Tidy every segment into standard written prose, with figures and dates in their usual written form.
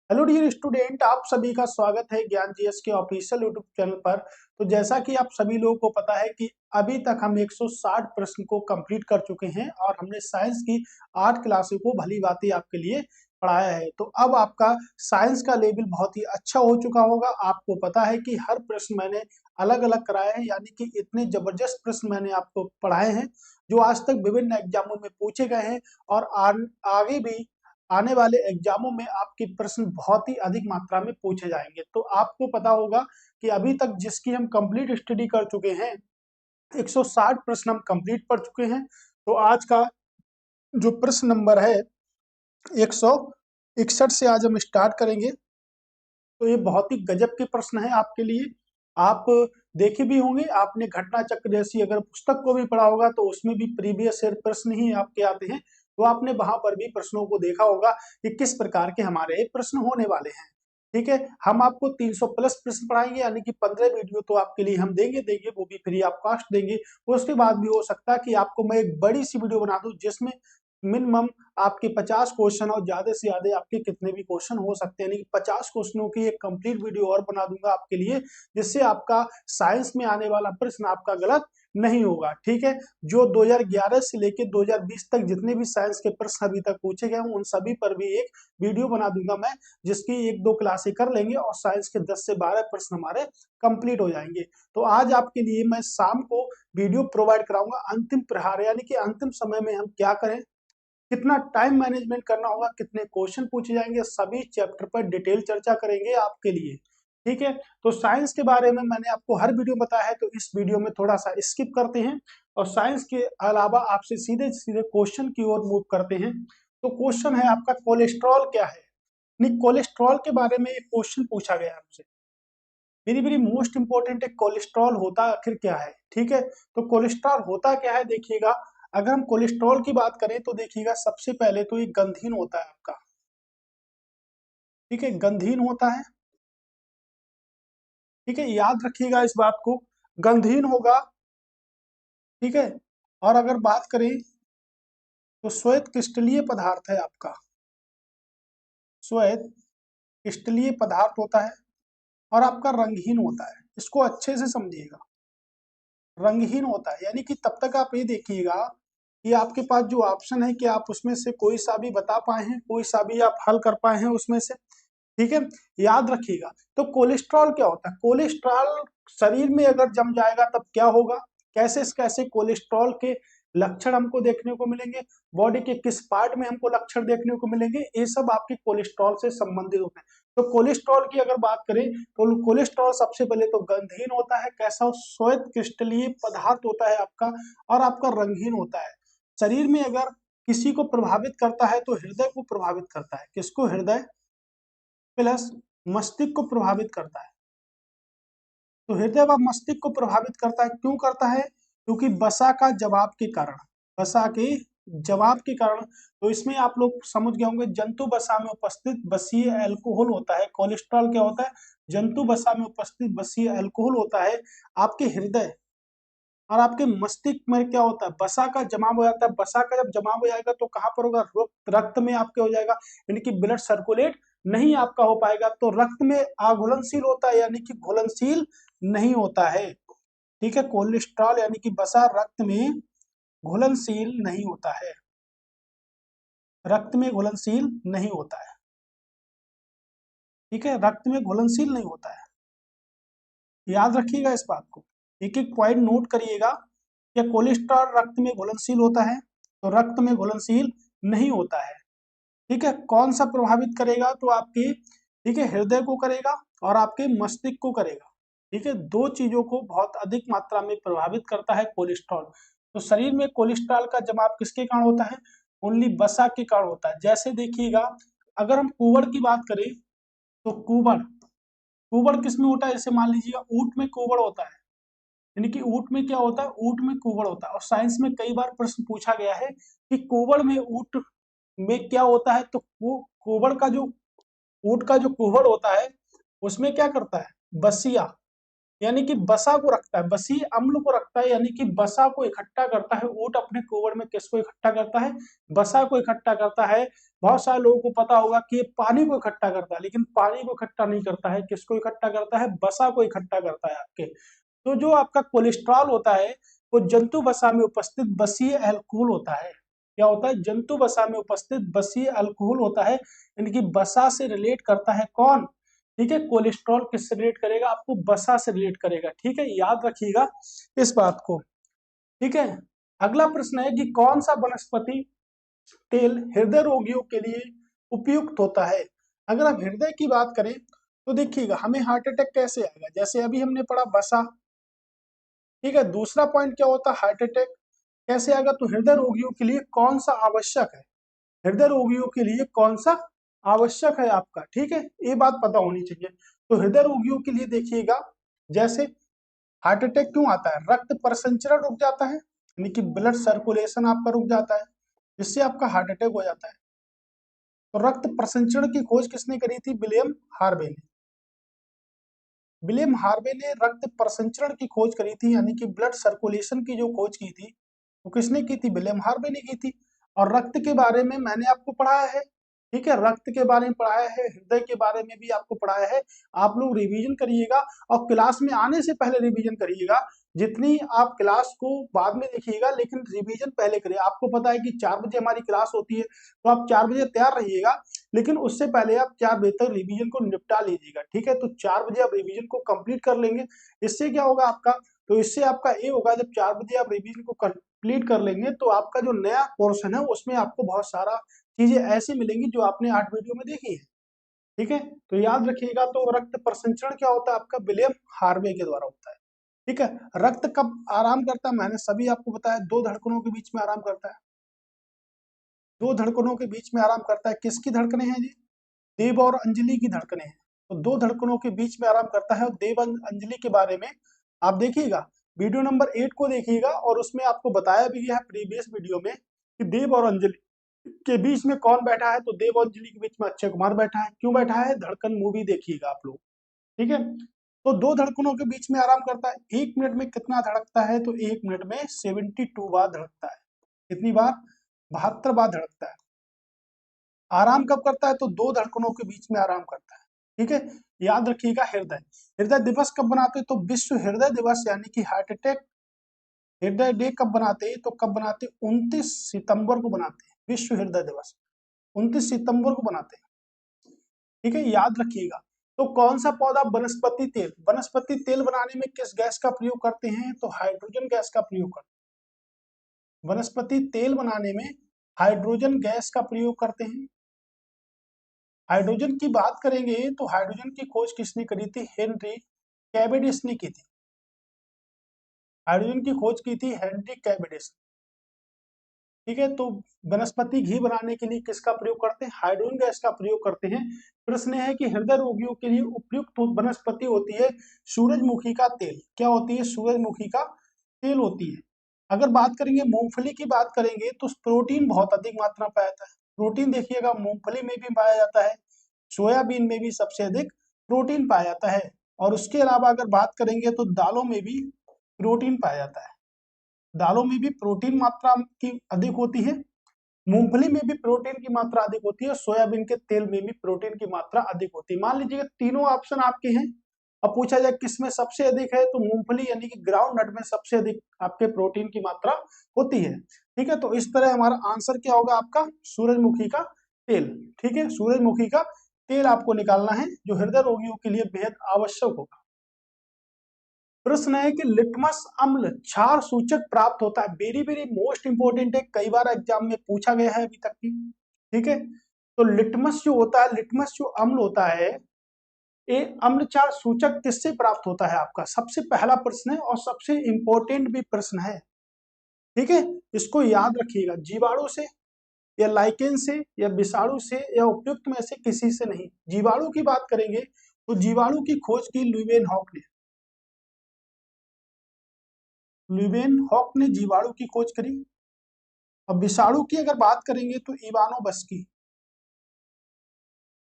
Hello dear student, आप सभी का स्वागत है ज्ञान जीएस के ऑफिशियल यूट्यूब चैनल पर। तो जैसा कि आप सभी लोगों को पता है कि अभी तक हम 160 प्रश्न को कंप्लीट कर चुके हैं और हमने साइंस की 8 क्लासों को भली भांति आपके लिए पढ़ाया है। तो अब आपका साइंस का लेवल बहुत ही अच्छा हो चुका होगा। आपको पता है कि हर प्रश्न मैंने अलग अलग कराए हैं, यानी कि इतने जबरदस्त प्रश्न मैंने आपको पढ़ाए हैं जो आज तक विभिन्न एग्जामों में पूछे गए हैं और आगे भी आने वाले एग्जामों में आपके प्रश्न बहुत ही अधिक मात्रा में पूछे जाएंगे। तो आपको पता होगा कि अभी तक जिसकी हम कंप्लीट स्टडी कर चुके हैं, 160 प्रश्न हम कंप्लीट कर चुके हैं। तो आज का जो प्रश्न नंबर है 161 से आज हम स्टार्ट करेंगे। तो ये बहुत ही गजब के प्रश्न है आपके लिए। आप देखे भी होंगे, आपने घटना चक्र जैसी अगर पुस्तक को भी पढ़ा होगा तो उसमें भी प्रीवियस ईयर प्रश्न ही आपके आते हैं। तो आपने वहां पर भी प्रश्नों को देखा होगा कि किस प्रकार के हमारे प्रश्न होने वाले हैं। ठीक है, हम आपको 300 प्लस प्रश्न पढ़ाएंगे, यानी कि 15 वीडियो तो आपके लिए हम देंगे, वो भी फ्री ऑफ कॉस्ट देंगे। उसके बाद भी हो सकता है कि आपको मैं एक बड़ी सी वीडियो बना दूं जिसमें मिनिमम आपके 50 क्वेश्चन और ज्यादा से ज्यादा आपके कितने भी क्वेश्चन हो सकते हैं, यानी कि 50 क्वेश्चनों की एक कंप्लीट वीडियो और बना दूंगा आपके लिए, जिससे आपका साइंस में आने वाला प्रश्न आपका गलत नहीं होगा। ठीक है, जो 2011 से लेके 2020 तक जितने भी साइंस के प्रश्न अभी तक पूछे गए हैं उन सभी पर भी एक वीडियो बना दूंगा मैं, जिसकी 1-2 क्लासें कर लेंगे और साइंस के 10 से 12 प्रश्न हमारे कंप्लीट हो जाएंगे। तो आज आपके लिए मैं शाम को वीडियो प्रोवाइड कराऊंगा अंतिम प्रहार, यानी कि अंतिम समय में हम क्या करें, कितना टाइम मैनेजमेंट करना होगा, कितने क्वेश्चन पूछे जाएंगे, सभी चैप्टर पर डिटेल चर्चा करेंगे आपके लिए। ठीक है, तो साइंस के बारे में मैंने आपको हर वीडियो बताया है, तो इस वीडियो में थोड़ा सा स्किप करते हैं और साइंस के अलावा आपसे सीधे सीधे क्वेश्चन की ओर मूव करते हैं। तो क्वेश्चन है आपका, कोलेस्ट्रॉल क्या है। नहीं, कोलेस्ट्रॉल के बारे में एक क्वेश्चन पूछा गया है हमसे, वेरी वेरी मोस्ट इंपॉर्टेंट है। कोलेस्ट्रॉल होता आखिर क्या है। ठीक है, तो कोलेस्ट्रॉल होता क्या है देखिएगा। अगर हम कोलेस्ट्रॉल की बात करें तो देखिएगा, सबसे पहले तो ये गंधहीन होता है आपका। ठीक है, गंधहीन होता है। ठीक है, याद रखिएगा इस बात को, गंधहीन होगा। ठीक है, और अगर बात करें तो श्वेत क्रिस्टलीय पदार्थ है आपका, श्वेत क्रिस्टलीय पदार्थ होता है और आपका रंगहीन होता है। इसको अच्छे से समझिएगा, रंगहीन होता है, यानी कि तब तक आप ये देखिएगा कि आपके पास जो ऑप्शन है कि आप उसमें से कोई सा भी बता पाए हैं, कोई सा भी आप हल कर पाए हैं उसमें से। ठीक है, याद रखिएगा। तो कोलेस्ट्रॉल क्या होता है, कोलेस्ट्रॉल शरीर में अगर जम जाएगा तब क्या होगा, कैसे कैसे कोलेस्ट्रॉल के लक्षण हमको देखने को मिलेंगे, बॉडी के किस पार्ट में हमको लक्षण देखने को मिलेंगे, ये सब आपके कोलेस्ट्रॉल से संबंधित होते हैं। तो कोलेस्ट्रॉल की अगर बात करें तो कोलेस्ट्रॉल सबसे पहले तो गंधहीन होता है, कैसा, श्वेत क्रिस्टलीय पदार्थ होता है आपका, और आपका रंगहीन होता है। शरीर में अगर किसी को प्रभावित करता है तो हृदय को प्रभावित करता है, किसको, हृदय प्लस मस्तिष्क को प्रभावित करता है। तो हृदय व मस्तिष्क को प्रभावित करता है, क्यों करता है, क्योंकि वसा का जवाब के कारण, वसा के जवाब के कारण। तो इसमें आप लोग समझ गए होंगे, जंतु वसा में उपस्थित बसीय अल्कोहल होता है। कोलेस्ट्रॉल क्या होता है, जंतु वसा में उपस्थित बसीय अल्कोहल होता है। आपके हृदय और आपके मस्तिष्क में क्या होता है, वसा का जमाव हो जाता है। वसा का जब जमाव हो जाएगा तो कहाँ पर होगा, रक्त में आपके हो जाएगा, यानी कि ब्लड सर्कुलेट नहीं आपका हो पाएगा। तो रक्त में अघुलनशील होता है, यानी कि घुलनशील नहीं होता है। ठीक है, कोलेस्ट्रॉल यानी कि वसा रक्त में घुलनशील नहीं होता है, रक्त में घुलनशील नहीं होता है। ठीक है, रक्त में घुलनशील नहीं होता है, याद रखिएगा इस बात को, एक एक पॉइंट नोट करिएगा। क्या कोलेस्ट्रॉल रक्त में घुलनशील होता है, तो रक्त में घुलनशील नहीं होता है। ठीक है, कौन सा प्रभावित करेगा, तो आपके, ठीक है, हृदय को करेगा और आपके मस्तिष्क को करेगा। ठीक है, दो चीजों को बहुत अधिक मात्रा में प्रभावित करता है कोलेस्ट्रॉल। तो शरीर में कोलेस्ट्रॉल का जमाव किसके कारण होता है, ओनली वसा के कारण होता है। जैसे देखिएगा, अगर हम कुवड़ की बात करें तो कुवड़, कुवड़ किस में होता है, जैसे मान लीजिएगा ऊंट में कुवड़ होता है, यानी कि ऊंट में क्या होता है, ऊंट में कुवड़ होता है। और साइंस में कई बार प्रश्न पूछा गया है कि कुवड़ में, ऊंट में क्या होता है, तो वो कुवड़ का जो, ऊंट का जो कुवड़ होता है उसमें क्या करता है, बसिया, यानी कि बसा को रखता है, बसी अम्ल को रखता है, यानी कि बसा को इकट्ठा करता है। ऊंट अपने कोवड़ में किसको इकट्ठा करता है? बसा को इकट्ठा करता है। बहुत सारे लोगों को पता होगा कि ये पानी को इकट्ठा करता है, लेकिन पानी को इकट्ठा नहीं करता है। किसको इकट्ठा करता है? बसा को इकट्ठा करता है आपके। तो जो आपका कोलेस्ट्रॉल होता है वो जंतु वसा में उपस्थित बसीय अल्कोहल होता है। क्या होता है? जंतु वसा में उपस्थित बसीय अल्कोहल होता है, यानी कि बसा से रिलेट करता है कौन? ठीक है, कोलेस्ट्रॉल किससे रिलेट करेगा? आपको बसा से रिलेट करेगा। ठीक है, याद रखिएगा इस बात को। ठीक है, अगला प्रश्न है कि कौन सा वनस्पति तेल हृदय रोगियों के लिए उपयुक्त होता है? अगर हम हृदय की बात करें तो देखिएगा हमें हार्ट अटैक कैसे आएगा, जैसे अभी हमने पढ़ा बसा। ठीक है, दूसरा पॉइंट क्या होता है? हार्ट अटैक कैसे आएगा? तो हृदय रोगियों के लिए कौन सा आवश्यक है? हृदय रोगियों के लिए कौन सा आवश्यक है आपका? ठीक है, ये बात पता होनी चाहिए। तो हृदय रोगियों के लिए देखिएगा, जैसे हार्ट अटैक क्यों आता है? रक्त परिसंचरण रुक जाता है, यानी कि ब्लड सर्कुलेशन आपका रुक जाता है, जिससे आपका हार्ट अटैक हो जाता है। तो रक्त प्रसंचरण की खोज किसने करी थी? विलियम हार्वे ने। विलियम हार्वे ने रक्त प्रसंचरण की खोज करी थी, यानी कि ब्लड सर्कुलेशन की जो खोज की थी वो किसने की थी? विलियम हार्वे ने की थी। और रक्त के बारे में मैंने आपको पढ़ाया है। ठीक है, रक्त के बारे में पढ़ाया है, हृदय के बारे में भी आपको पढ़ाया है। आप लोग रिवीजन करिएगा और क्लास में आने से पहले रिवीजन करिएगा। जितनी आप क्लास को बाद में देखिएगा, लेकिन रिवीजन पहले करिए। आपको पता है कि 4 बजे हमारी क्लास होती है, तो आप 4 बजे तैयार रहिएगा, लेकिन उससे पहले आप 4 बजे तक रिवीजन को निपटा लीजिएगा। ठीक है, तो 4 बजे आप रिवीजन को कंप्लीट कर लेंगे। इससे क्या होगा आपका? तो इससे आपका ये होगा, जब 4 बजे आप रिवीजन को कंप्लीट कर लेंगे तो आपका जो नया पोर्शन है उसमें आपको बहुत सारा चीजें ऐसी मिलेंगी जो आपने 8 वीडियो में देखी है। ठीक है, तो याद रखिएगा। तो रक्त प्रसंचरण क्या होता है आपका? विलियम हार्वे के द्वारा होता है। ठीक है, रक्त कब आराम करता है? मैंने सभी आपको बताया, 2 धड़कनों के बीच में आराम करता है। 2 धड़कनों के बीच में आराम करता है। किसकी धड़कनें हैं जी? देव और अंजलि की धड़कनें हैं। तो 2 धड़कनों के बीच में आराम करता है। और देव अंजलि के बारे में आप देखिएगा, वीडियो नंबर 8 को देखिएगा, और उसमें आपको बताया भी गया है प्रीवियस वीडियो में कि देव और अंजलि के बीच में कौन बैठा है? तो देव और अंजलि के बीच में अक्षय कुमार बैठा है। क्यों बैठा है? धड़कन मूवी देखिएगा आप लोग। ठीक है, तो 2 धड़कनों के बीच में आराम करता है। 1 मिनट में कितना धड़कता है? तो 1 मिनट में 72 बार धड़कता है। कितनी बार? 72 बार धड़कता है। आराम कब करता है? तो 2 धड़कनों के बीच में आराम करता है। ठीक है, याद रखिएगा। हृदय हृदय दिवस कब बनाते हैं? तो विश्व हृदय दिवस, यानी कि हार्ट अटैक हृदय डे कब बनाते हैं? तो कब बनाते हैं? 29 सितंबर को बनाते हैं। विश्व हृदय दिवस 29 सितंबर को बनाते हैं। ठीक है, याद रखिएगा। तो कौन सा पौधा वनस्पति तेल, वनस्पति तेल बनाने में किस गैस का प्रयोग करते हैं? तो हाइड्रोजन गैस का प्रयोग करते हैं। वनस्पति तेल बनाने में हाइड्रोजन गैस का प्रयोग करते हैं। हाइड्रोजन की बात करेंगे तो हाइड्रोजन की खोज किसने करी थी? हेनरी कैवेंडिश ने की थी। हाइड्रोजन की खोज की थी हेनरी कैवेंडिश। ठीक है, तो वनस्पति घी बनाने के लिए किसका प्रयोग करते हैं? हाइड्रोजन गैस का प्रयोग करते हैं। प्रश्न है कि हृदय रोगियों के लिए उपयुक्त वनस्पति होती है सूरजमुखी का तेल। क्या होती है? सूरजमुखी का तेल होती है। अगर बात करेंगे मूंगफली की बात करेंगे तो प्रोटीन बहुत अधिक मात्रा में पाया जाता है। प्रोटीन देखिएगा मूंगफली में भी पाया जाता है, सोयाबीन में भी सबसे अधिक प्रोटीन पाया जाता है। और उसके अलावा अगर बात करेंगे तो दालों में भी प्रोटीन पाया जाता है। दालों में भी प्रोटीन मात्रा की अधिक होती है, मूंगफली में भी प्रोटीन की मात्रा अधिक होती है, सोयाबीन के तेल में भी प्रोटीन की मात्रा अधिक होती है। मान लीजिए तीनों ऑप्शन आपके हैं। अब पूछा जाए किसमें सबसे अधिक है, तो मूंगफली यानी कि ग्राउंड नट में सबसे अधिक आपके प्रोटीन की मात्रा होती है। ठीक है, तो इस तरह हमारा आंसर क्या होगा आपका? सूरजमुखी का तेल। ठीक है, सूरजमुखी का तेल आपको निकालना है, जो हृदय रोगियों के लिए बेहद आवश्यक होगा। प्रश्न है कि लिटमस अम्ल क्षार सूचक प्राप्त होता है। वेरी वेरी मोस्ट इंपोर्टेंट है, कई बार एग्जाम में पूछा गया है अभी तक की। ठीक है, तो लिटमस जो होता है, लिटमस जो अम्ल होता है, ये अम्ल क्षार सूचक किससे प्राप्त होता है? आपका सबसे पहला प्रश्न है और सबसे इंपॉर्टेंट भी प्रश्न है। ठीक है, इसको याद रखिएगा। जीवाणु से या लाइकेन से या विषाणु से या उपयुक्त में से किसी से नहीं। जीवाणु की बात करेंगे तो जीवाणु की खोज की ल्यूवेनहॉक ने। ल्यूवेनहॉक ने जीवाणु की खोज करी। अब विषाणु की अगर बात करेंगे तो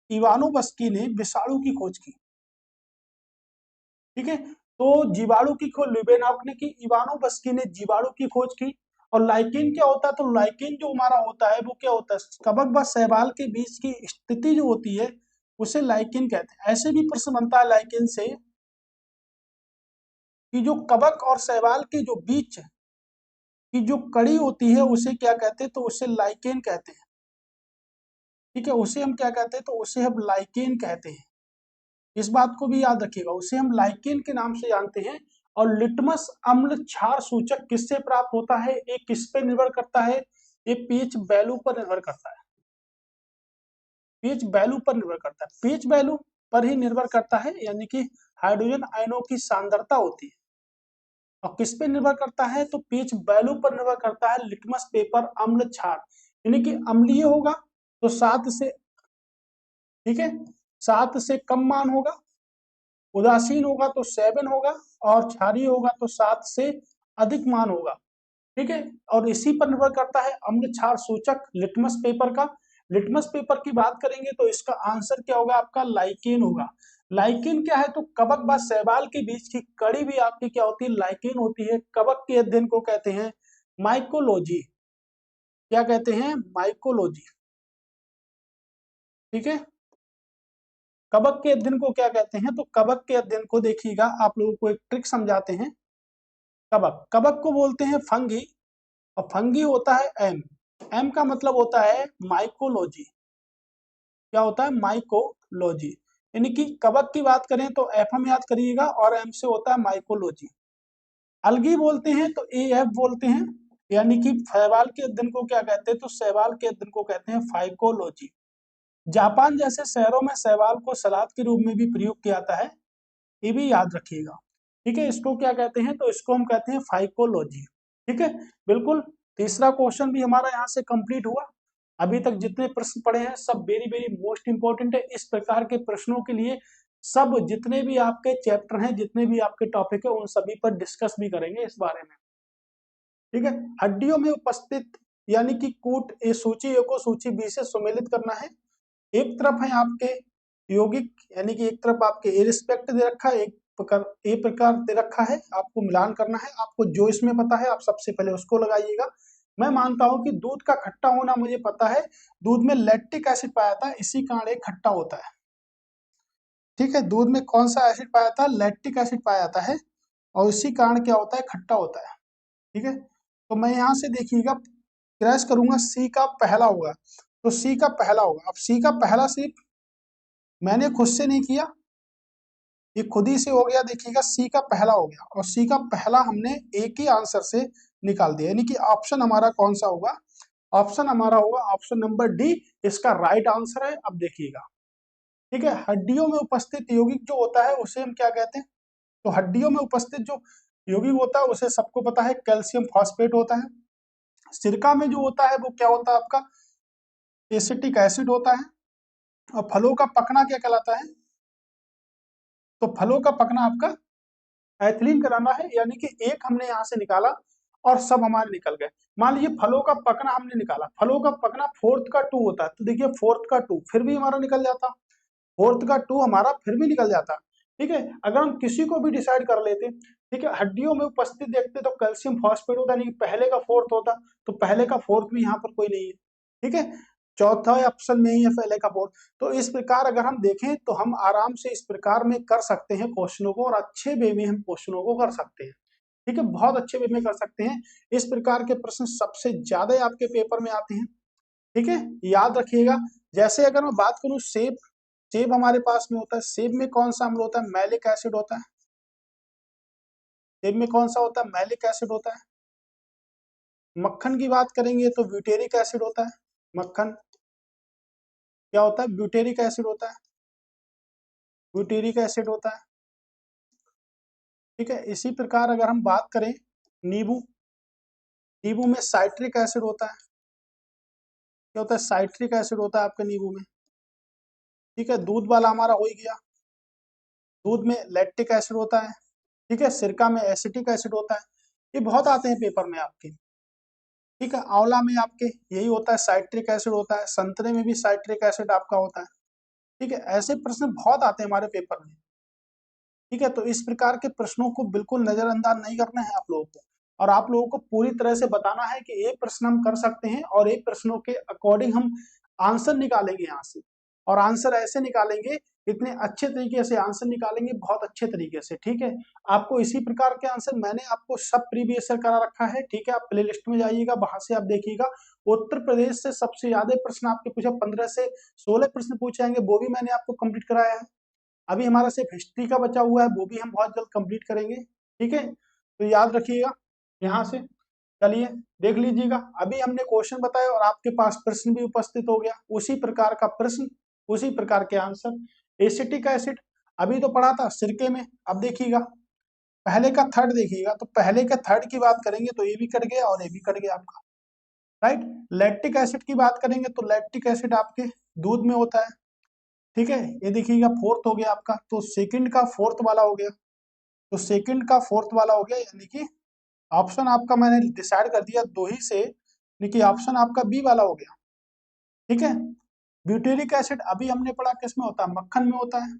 इवानोवस्की ने विषाणु की खोज की। ठीक है, तो जीवाणु की खोज ल्यूबेनॉक ने की, इवानोवस्की ने जीवाणु की खोज की। और लाइकेन क्या होता है, तो लाइकेन जो हमारा होता है वो क्या होता है, कवक व शैवाल के बीच की स्थिति जो होती है उसे लाइकेन कहते हैं। ऐसे भी प्रश्न बनता है लाइकेन से कि जो कवक और शैवाल के जो बीच की जो कड़ी होती है उसे क्या कहते हैं, तो उसे लाइकेन कहते हैं। ठीक है, उसे हम क्या कहते हैं, तो उसे हम लाइकेन कहते हैं। इस बात को भी याद रखिएगा, उसे हम लाइकेन के नाम से जानते हैं। और लिटमस अम्ल क्षार सूचक किससे प्राप्त होता है, ये किस पे निर्भर करता है, ये पीएच वैल्यू पर निर्भर करता है। पीएच वैल्यू पर निर्भर करता है, पीएच वैल्यू पर ही निर्भर करता है, यानी कि हाइड्रोजन आयनों की सांद्रता होती है। और किस पे निर्भर करता है, तो पीएच वैल्यू पर निर्भर करता है लिटमस पेपर अम्ल क्षार। यानी कि अम्लीय होगा तो 7 से, ठीक है, 7 से कम मान होगा, उदासीन होगा तो 7 होगा, और क्षारीय होगा तो 7 से अधिक मान होगा। ठीक है, और इसी पर निर्भर करता है अम्ल क्षार सूचक लिटमस पेपर का। लिटमस पेपर की बात करेंगे तो इसका आंसर क्या होगा, आपका लाइकेन होगा। लाइकेन क्या है, तो कवक व शैवाल के बीच की कड़ी भी आपकी क्या होती है, लाइकेन होती है। कवक के अध्ययन को कहते हैं माइकोलॉजी। क्या कहते हैं, माइकोलॉजी। ठीक है, कवक के अध्ययन को क्या कहते हैं, तो कवक के अध्ययन को देखिएगा, आप लोगों को एक ट्रिक समझाते हैं। कवक, कवक को बोलते हैं फंगी, और फंगी होता है एम। एम का मतलब होता है माइकोलॉजी। क्या होता है, माइकोलॉजी। यानी कि कवक की बात करें तो एफएम याद करिएगा, और एम से होता है माइकोलॉजी। अलगी बोलते हैं तो ए एफ बोलते हैं। यानी कि शैवाल के अध्ययन को क्या कहते हैं, तो शैवाल के अध्ययन को कहते हैं फाइकोलॉजी। जापान जैसे शहरों में शैवाल को सलाद के रूप में भी प्रयोग किया जाता है, ये भी याद रखिएगा। ठीक है, इसको क्या कहते हैं, तो इसको हम कहते हैं फाइकोलॉजी। ठीक है, बिल्कुल। तीसरा क्वेश्चन भी हमारा यहाँ से कंप्लीट हुआ। अभी तक जितने प्रश्न पढ़े हैं सब वेरी वेरी मोस्ट इंपॉर्टेंट है। इस प्रकार के प्रश्नों के लिए सब जितने भी आपके चैप्टर हैं, जितने भी आपके टॉपिक है, उन सभी पर डिस्कस भी करेंगे इस बारे में। ठीक है, हड्डियों में उपस्थित यानी कि कूट ए सूची ए को सूची बी से सुमेलित करना है। एक तरफ है आपके यौगिक, यानी कि एक तरफ आपके ए रिस्पेक्ट दे रखा है, एक प्रकार ए प्रकार दे रखा है, आपको मिलान करना है। आपको जो इसमें पता है आप सबसे पहले उसको लगाइएगा। मैं मानता हूं कि दूध का खट्टा होना मुझे पता है, दूध में लैक्टिक एसिड पाया जाता है, इसी कारण एक खट्टा होता है। ठीक है, दूध में कौन सा एसिड पाया जाता है, लैक्टिक एसिड पाया जाता है, और इसी कारण क्या होता है, खट्टा होता है। ठीक है, तो मैं यहाँ से देखिएगा क्रैश करूंगा, सी का पहला होगा, तो सी का पहला होगा। अब सी का पहला सिर्फ मैंने खुद से नहीं किया, ये खुद ही से हो गया। देखिएगा सी का पहला हो गया, और सी का पहला हमने एक ही आंसर से निकाल दिया, यानी कि ऑप्शन हमारा कौन सा होगा, ऑप्शन हमारा होगा ऑप्शन नंबर डी, इसका राइट आंसर है। अब देखिएगा, ठीक है, हड्डियों में उपस्थित यौगिक जो होता है उसे हम क्या कहते हैं, तो हड्डियों में उपस्थित जो यौगिक होता है उसे सबको पता है, कैल्शियम फॉस्फेट होता है। सिरका में जो होता है वो क्या होता है आपका, एसिटिक एसिड होता है। और फलों का पकना क्या कहलाता है, तो फलों का पकना आपका एथिलीन कराना है। यानी कि एक हमने यहाँ से निकाला और सब हमारे निकल गए। मान लीजिए फलों का पकना हमने निकाला, फलों का पकना फोर्थ का 2 होता है, तो देखिए फोर्थ का 2 फिर भी हमारा निकल जाता, फोर्थ का 2 हमारा फिर भी निकल जाता। ठीक है, अगर हम किसी को भी डिसाइड कर लेते, ठीक है, हड्डियों में उपस्थित देखते तो कैल्शियम फॉस्फेट होता, नहीं पहले का फोर्थ होता, तो पहले का फोर्थ भी यहाँ पर कोई नहीं है। ठीक है, चौथा ऑप्शन में ही है पहले का फोर्थ। तो इस प्रकार अगर हम देखें तो हम आराम से इस प्रकार में कर सकते हैं क्वेश्चनों को, और अच्छे वे में हम क्वेश्चनों को कर सकते हैं। ठीक है, बहुत अच्छे वे में कर सकते हैं। इस प्रकार के प्रश्न सबसे ज्यादा आपके पेपर में आते हैं। ठीक है, याद रखिएगा। जैसे अगर मैं बात करूं सेब, सेब हमारे पास में होता है, सेब में कौन सा अम्ल होता है, मैलिक एसिड होता है। सेब में कौन सा होता है, मैलिक एसिड होता है। मक्खन की बात करेंगे तो ब्यूटेरिक एसिड होता है। मक्खन क्या होता है, ब्यूटेरिक एसिड होता है, ब्यूटेरिक एसिड होता है। ठीक है, इसी प्रकार अगर हम बात करें नींबू, नींबू में साइट्रिक एसिड होता है। क्या होता है, साइट्रिक एसिड होता है आपके नींबू में। ठीक है, दूध वाला हमारा हो ही गया, दूध में लैक्टिक एसिड होता है। ठीक है, सिरका में एसिटिक एसिड होता है। ये बहुत आते हैं पेपर में आपके। ठीक है, आंवला में आपके यही होता है, साइट्रिक एसिड होता है। संतरे में भी साइट्रिक एसिड आपका होता है। ठीक है, ऐसे प्रश्न बहुत आते हैं हमारे पेपर में। ठीक है, तो इस प्रकार के प्रश्नों को बिल्कुल नजरअंदाज नहीं करना है आप लोगों को, और आप लोगों को पूरी तरह से बताना है कि ये प्रश्न हम कर सकते हैं और ये प्रश्नों के अकॉर्डिंग हम आंसर निकालेंगे यहाँ से, और आंसर ऐसे निकालेंगे, इतने अच्छे तरीके से आंसर निकालेंगे, बहुत अच्छे तरीके से। ठीक है, आपको इसी प्रकार के आंसर मैंने आपको सब प्रीवियस ईयर करा रखा है। ठीक है, आप प्ले लिस्ट में जाइएगा, वहां से आप देखिएगा। उत्तर प्रदेश से सबसे ज्यादा प्रश्न आपके पूछे, 15 से 16 प्रश्न पूछे जाएंगे, वो भी मैंने आपको कंप्लीट कराया है। अभी हमारा सिर्फ हिस्ट्री का बचा हुआ है, वो भी हम बहुत जल्द कंप्लीट करेंगे। ठीक है, तो याद रखिएगा यहाँ से। चलिए देख लीजिएगा, अभी हमने क्वेश्चन बताया और आपके पास प्रश्न भी उपस्थित हो गया, उसी प्रकार का प्रश्न, उसी प्रकार के आंसर। एसिटिक एसिड अभी तो पढ़ा था सिरके में, अब देखिएगा पहले का थर्ड देखिएगा, तो पहले का थर्ड की बात करेंगे तो ये भी कट गया और ये भी कट गया आपका, राइट। लैक्टिक एसिड की बात करेंगे तो लैक्टिक एसिड आपके दूध में होता है। ठीक है, ये देखिएगा फोर्थ हो गया आपका, तो सेकंड का फोर्थ वाला हो गया, तो सेकंड का फोर्थ वाला हो गया, यानी कि ऑप्शन आपका मैंने डिसाइड कर दिया दो ही से, यानी कि ऑप्शन आपका बी वाला हो गया। ठीक है, ब्यूटेरिक एसिड अभी हमने पढ़ा किस में होता है, मक्खन में होता है,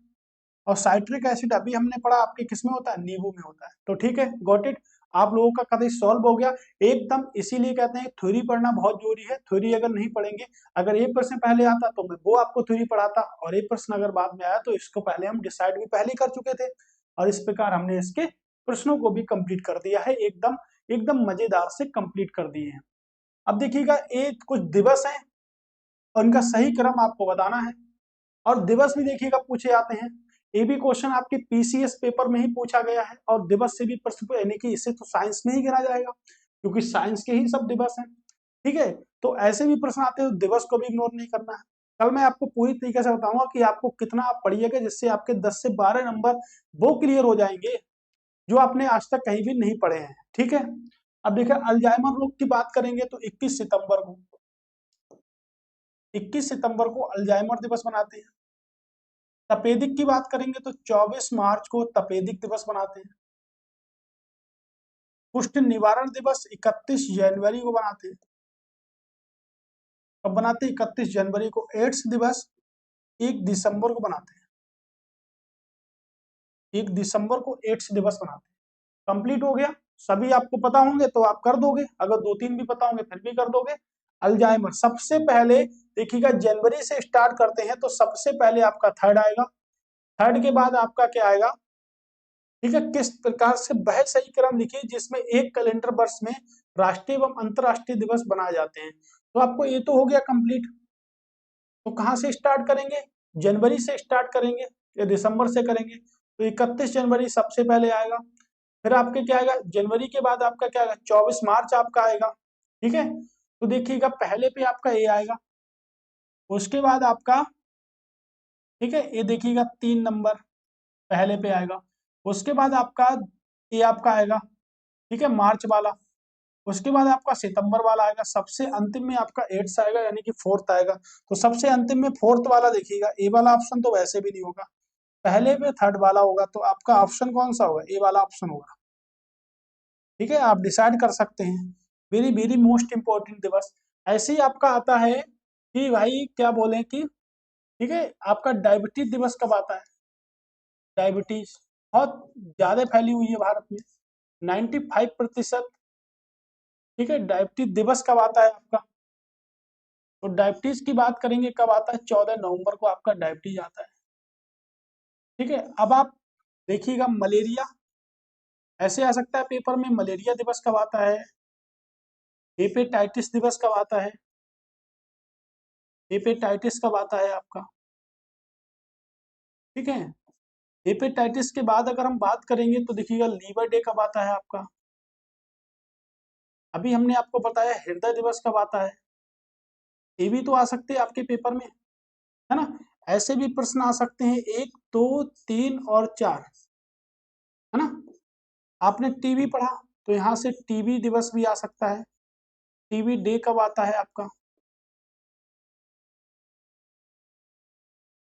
और साइट्रिक एसिड अभी हमने पढ़ा आपके किस में होता है, नींबू में होता है। तो ठीक है, गॉट इट, आप लोगों का कभी सॉल्व हो गया एकदम। इसीलिए कहते हैं थ्योरी पढ़ना बहुत जरूरी है, थ्योरी अगर नहीं पढ़ेंगे, अगर ये प्रश्न पहले आता तो मैं वो आपको थ्योरी पढ़ाता, और ये प्रश्न अगर बाद में आया तो इसको पहले हम डिसाइड भी पहले कर चुके थे, और इस प्रकार हमने इसके प्रश्नों को भी कंप्लीट कर दिया है, एकदम एकदम मजेदार से कंप्लीट कर दिए हैं। अब देखिएगा, ये कुछ दिवस हैं और इनका सही क्रम आपको बताना है, और दिवस भी देखिएगा पूछे जाते हैं। ये भी क्वेश्चन आपके पीसीएस पेपर में ही पूछा गया है, और दिवस से भी प्रश्न, यानी कि इससे तो साइंस में ही गिना जाएगा, क्योंकि साइंस के ही सब दिवस हैं। ठीक है, तो ऐसे भी प्रश्न आते हैं, तो दिवस को भी इग्नोर नहीं करना है। कल मैं आपको पूरी तरीके से बताऊंगा कि आपको कितना आप पढ़िएगा, जिससे आपके 10 से 12 नंबर वो क्लियर हो जाएंगे जो आपने आज तक कहीं भी नहीं पढ़े हैं। ठीक है, अब देखिए अल्जाइमर रोग की बात करेंगे तो 21 सितंबर को अल्जाइमर दिवस मनाते हैं। तपेदिक की बात करेंगे तो 24 मार्च को तपेदिक दिवस मनाते हैं। कुष्ठ निवारण दिवस 31 जनवरी को बनाते हैं। कब बनाते हैं, 31 जनवरी को। एड्स दिवस 1 दिसंबर को बनाते हैं, 1 दिसंबर को एड्स दिवस बनाते हैं। कंप्लीट हो गया, सभी आपको पता होंगे तो आप कर दोगे, अगर 2-3 भी पता होंगे फिर भी कर दोगे। अल्जाइमर सबसे पहले देखिएगा, जनवरी से स्टार्ट करते हैं तो सबसे पहले आपका थर्ड आएगा, थर्ड के बाद आपका क्या आएगा। ठीक है, किस प्रकार से वह सही क्रम लिखिए जिसमें एक कैलेंडर वर्ष में राष्ट्रीय एवं अंतरराष्ट्रीय दिवस बनाए जाते हैं। तो आपको ये तो हो गया कंप्लीट। तो कहाँ से स्टार्ट करेंगे, जनवरी से स्टार्ट करेंगे या दिसंबर से करेंगे, तो 31 जनवरी सबसे पहले आएगा। फिर आपके क्या आएगा, जनवरी के बाद आपका क्या आएगा, 24 मार्च आपका आएगा। ठीक है, तो देखिएगा पहले पे आपका ये आएगा, उसके बाद आपका, ठीक है, ये देखिएगा 3 नंबर पहले पे आएगा, उसके बाद आपका ये आपका आएगा, ठीक है, मार्च वाला, उसके बाद आपका सितंबर वाला आएगा, सबसे अंतिम में आपका 8th आएगा, यानी कि 4th आएगा। तो सबसे अंतिम में 4th वाला देखिएगा, ए वाला ऑप्शन तो वैसे भी नहीं होगा, पहले पे थर्ड वाला होगा, तो आपका ऑप्शन कौन सा होगा, ए वाला ऑप्शन होगा। ठीक है, आप डिसाइड कर सकते हैं। वेरी वेरी मोस्ट इंपॉर्टेंट दिवस। ऐसे ही आपका आता है कि भाई क्या बोले कि, ठीक है, आपका डायबिटीज दिवस कब आता है। डायबिटीज बहुत ज्यादा फैली हुई है भारत में, 95%। ठीक है, डायबिटीज दिवस कब आता है आपका, तो डायबिटीज की बात करेंगे कब आता है, 14 नवंबर को आपका डायबिटीज आता है। ठीक है, अब आप देखिएगा मलेरिया ऐसे आ सकता है पेपर में, मलेरिया दिवस कब आता है, हेपेटाइटिस दिवस कब आता है, हेपेटाइटिस कब आता है आपका। ठीक है, हेपेटाइटिस के बाद अगर हम बात करेंगे तो देखिएगा लीवर डे कब आता है आपका। अभी हमने आपको बताया हृदय दिवस कब आता है, ये भी तो आ सकते हैं आपके पेपर में, है ना। ऐसे भी प्रश्न आ सकते हैं 1, 2, 3 और 4, है ना। आपने टीबी पढ़ा तो यहाँ से टीबी दिवस भी आ सकता है। टीबी डे कब आता है आपका,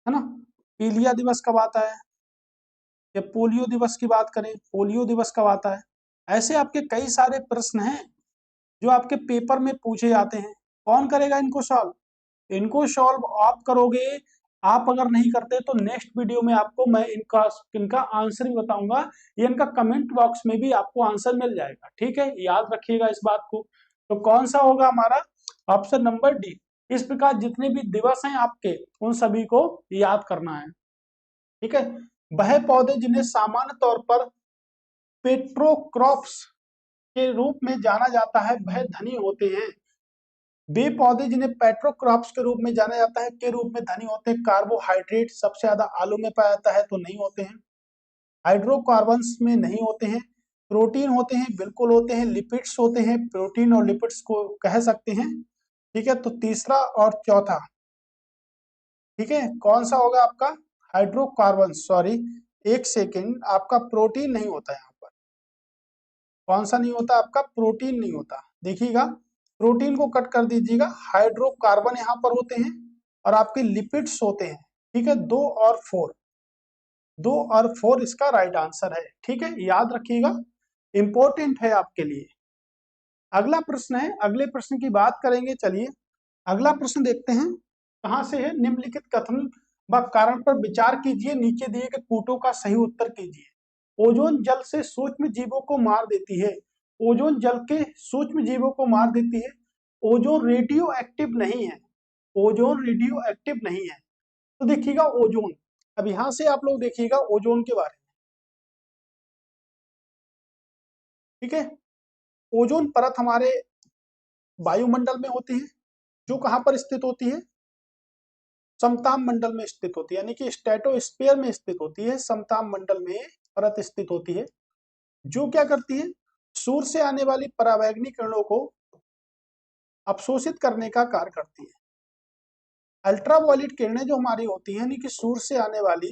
है ना। पीलिया दिवस कब आता है, या पोलियो दिवस की बात करें, पोलियो दिवस कब आता है। ऐसे आपके कई सारे प्रश्न हैं जो आपके पेपर में पूछे जाते हैं। कौन करेगा इनको सॉल्व, इनको सॉल्व आप करोगे आप अगर नहीं करते तो नेक्स्ट वीडियो में आपको मैं इनका आंसर भी बताऊंगा, या इनका कमेंट बॉक्स में भी आपको आंसर मिल जाएगा। ठीक है, याद रखिएगा इस बात को। तो कौन सा होगा हमारा? Option number D. इस प्रकार जितने भी दिवस हैं आपके, उन सभी को याद करना है। ठीक है, वह पौधे जिन्हें सामान्य तौर पर पेट्रोक्रॉप्स के रूप में जाना जाता है वह धनी होते हैं। वे पौधे जिन्हें पेट्रोक्रॉप्स के रूप में जाना जाता है के रूप में धनी होते हैं। कार्बोहाइड्रेट सबसे ज्यादा आलू में पाया जाता है, तो नहीं होते हैं। हाइड्रोकार्बन्स में नहीं होते हैं। प्रोटीन होते हैं, बिल्कुल होते हैं। लिपिड्स होते हैं, प्रोटीन और लिपिड्स को कह सकते हैं। ठीक है, तो तीसरा और चौथा, ठीक है, कौन सा होगा आपका? हाइड्रोकार्बन, सॉरी एक सेकेंड, आपका प्रोटीन नहीं होता यहाँ पर। कौन सा नहीं होता आपका? प्रोटीन नहीं होता। देखिएगा, प्रोटीन को कट कर दीजिएगा। हाइड्रोकार्बन यहाँ पर होते हैं और आपके लिपिड्स होते हैं। ठीक है, 2 और 4 इसका राइट आंसर है। ठीक है, याद रखिएगा, इंपॉर्टेंट है आपके लिए। अगला प्रश्न है, अगले प्रश्न की बात करेंगे। चलिए अगला प्रश्न देखते हैं, कहां से है। निम्नलिखित कथन व कारण पर विचार कीजिए, नीचे दिए गए कूटों का सही उत्तर कीजिए। ओजोन जल से सूक्ष्म जीवों को मार देती है। ओजोन जल के सूक्ष्म जीवों को मार देती है। ओजोन रेडियो एक्टिव नहीं है। ओजोन रेडियो एक्टिव नहीं है। तो देखिएगा ओजोन, अब यहां से आप लोग देखिएगा ओजोन के बारे में। ठीक है, ओजोन परत हमारे वायुमंडल में होती है, जो कहां पर स्थित होती है? समताप मंडल में स्थित होती है, यानी कि स्ट्रेटोस्फीयर में स्थित होती है। समताप मंडल में परत स्थित होती है, जो क्या करती है? सूर्य से आने वाली परावैंगनी किरणों को अवशोषित करने का कार्य करती है। अल्ट्रावायलेट किरणें जो हमारी होती हैं, यानी कि सूर्य से आने वाली